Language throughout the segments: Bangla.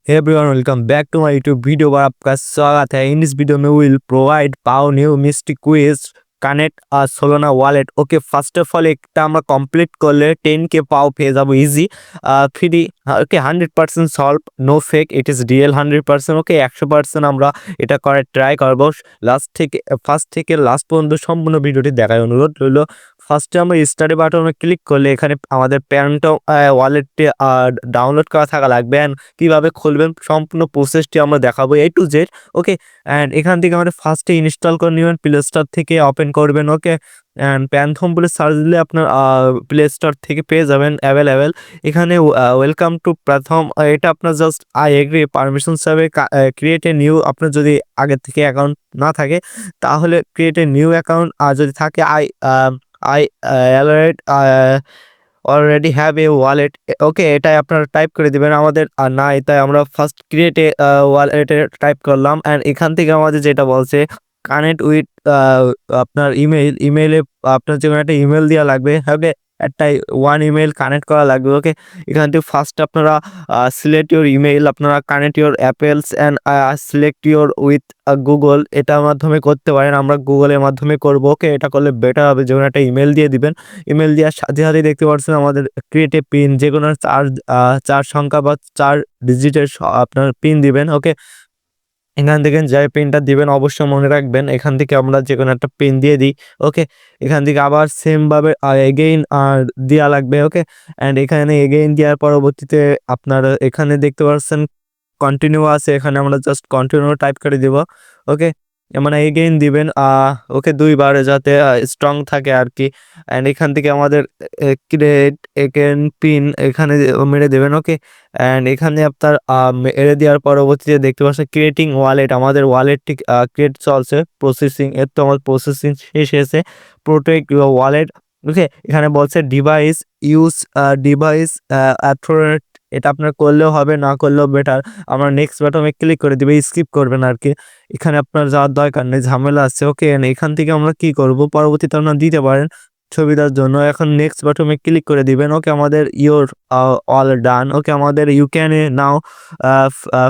Hey everyone, welcome back to my YouTube video पर आपका स्वागत है। इन दिस वीडियो में विल प्रोवाइड पाओ new mystic quiz connect Solana wallet. Okay, first of all একটা আমরা কমপ্লিট করলে 10K পাও পেয়ে যাবো easy free. Okay, 100% solve, no fake, it is real 100%। Okay, 100% আমরা এটা করার ট্রাই করবো। ফার্স্ট থেকে লাস্ট পর্যন্ত সম্পূর্ণ ভিডিওটি দেখার অনুরোধ রইল। ফার্স্টে আমরা স্টাডি বাটনে ক্লিক করলে এখানে আমাদের প্যান্ট ওয়ালেটটি ডাউনলোড করা থাকা লাগবে অ্যান্ড কীভাবে খুলবেন সম্পূর্ণ প্রসেসটি আমরা দেখাবো A to Z। Okay, and এখান থেকে আমাদের ফার্স্টে ইনস্টল করে নেবেন, প্লে স্টোর থেকে ওপেন করবেন। ওকে, অ্যান্ড প্যান্থম বলে সার্চ দিলে আপনার প্লে স্টোর থেকে পেয়ে যাবেন অ্যাভেলেবেল। এখানে ওয়েলকাম টু প্রথম, এটা আপনার জাস্ট আই এগ্রি পারমিশন হিসাবে ক্রিয়েট এ নিউ। আপনার যদি আগের থেকে অ্যাকাউন্ট না থাকে তাহলে ক্রিয়েট এ নিউ অ্যাকাউন্ট, আর যদি থাকে I already have a wallet. Okay, এটাই আপনারা টাইপ করে দেবেন। আমাদের না, এটাই আমরা ফার্স্ট ক্রিয়েট এ ওয়ালেটে টাইপ করলাম অ্যান্ড এখান থেকে আমাদের যেটা বলছে কানেক্ট উইথ আপনার ইমেইলে আপনার যে কোনো একটা ইমেল দেওয়া লাগবে। ওকে, একটাই ওয়ান ইমেল কানেক্ট করা লাগবে। ওকে, এখান থেকে ফার্স্ট আপনারা সিলেক্ট ইউর ইমেইল, আপনারা connect your apples and select your with Google, এটার মাধ্যমে করতে পারেন। আমরা গুগলের মাধ্যমে করবো। ওকে, এটা করলে বেটার হবে। যে কোনো একটা ইমেল দিয়ে দিবেন। ইমেল দেওয়ার সাথে সাথে দেখতে পাচ্ছেন আমাদের ক্রিয়েট এ পিন, যে কোনো চার সংখ্যা বা 4 ডিজিটের আপনার পিন দিবেন। ওকে, এখান থেকে যে পিনটা দিবেন অবশ্যই মনে রাখবেন, এখান থেকে আমরা যে কোনো একটা পিন দিয়ে দিই। ওকে, এখান থেকে আবার সেমভাবে এগেইন দেওয়া লাগবে। ওকে, অ্যান্ড এখানে এগেইন দেওয়ার পরবর্তীতে আপনার এখানে দেখতে পাচ্ছেন কন্টিনিউ আছে, এখানে আমরা জাস্ট কন্টিনিউ টাইপ করে দিব। ওকে, মানে এগেইন দিবেন ওকে 2 বার, যাতে স্ট্রং থাকে আর কি। অ্যান্ড এখান থেকে আমাদের ক্রিয়েট এগেইন পিন এখানে মেরে দেবেন। ওকে, অ্যান্ড এখানে আপনার মেরে দেওয়ার পরবর্তীতে দেখতে পাচ্ছেন ক্রিয়েটিং ওয়ালেট, আমাদের ওয়ালেটটি ক্রিয়েট চলছে, প্রসেসিং। এর তো আমার প্রসেসিং শেষ হয়েছে। Protect your wallet. ওকে, এখানে বলছে ডিভাইস অ্যাথরিটি, এটা আপনার করলেও হবে, না করলেও বেটার। আমরা নেক্সট বাটনে ক্লিক করে দিবে, স্কিপ করবেন আর কি। এখানে আপনার যাওয়ার দরকার নেই, ঝামেলা আছে। ওকে, এখান থেকে আমরা কি করব, পরবর্তীতে আপনারা দিতে পারেন সুবিধার জন্য। এখন নেক্সট বাটনে ক্লিক করে দিবেন। ওকে, আমাদের ইউর অল ডান। ওকে, আমাদের you can now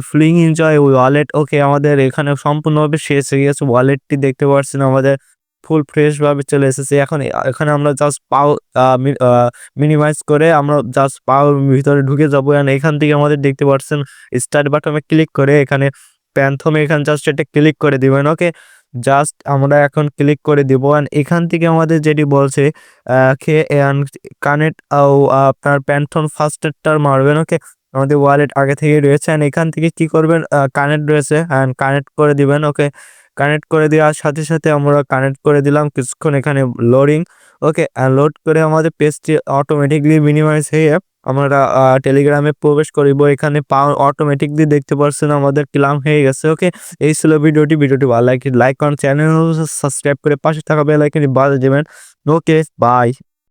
fling enjoy wallet. Okay, আমাদের এখানে সম্পূর্ণভাবে শেষ হয়ে গেছে। ওয়ালেটটি দেখতে পাচ্ছেন আমাদের ফুল ফ্রেশভাবে চলে এসেছে। এখন এখানে আমরা জাস্ট পাও মিনিমাইজ করে আমরা জাস্ট পাওয়ার ভিতরে ঢুকে যাবো। অ্যান্ড এখান থেকে আমাদের দেখতে পাচ্ছেন স্টার্ট বাটনে ক্লিক করে এখানে প্যান্থমে এখানে জাস্ট এটা ক্লিক করে দিবেন। ওকে, জাস্ট আমরা এখন ক্লিক করে দিব। অ্যান্ড এখান থেকে আমাদের যেটি বলছে কানেক্ট আপনার প্যান্থম ফার্স্টেরটার মারবেন। ওকে, আমাদের ওয়ালেট আগে থেকেই রয়েছে। অ্যান্ড এখান থেকে কি করবেন, কানেক্ট রয়েছে অ্যান্ড কানেক্ট করে দিবেন। ওকে, কানেক্ট করে দেওয়ার সাথে সাথে আমরা কানেক্ট করে দিলাম, কিছুক্ষণ এখানে লোডিং। ওকে, লোড করে আমাদের পেজটি অটোমেটিকলি মিনিমাইজ হয়ে আমরা টেলিগ্রামে প্রবেশ করিব। এখানে অটোমেটিকলি দেখতে পাচ্ছেন আমাদের ক্লাম হয়ে গেছে। ওকে, এই ছিল ভিডিওটি ভালো লাগে লাইক করেন, চ্যানেল সাবস্ক্রাইব করে পাশে থাকা বেল আইকনটি বাজিয়ে দেবেন। ওকে, বাই।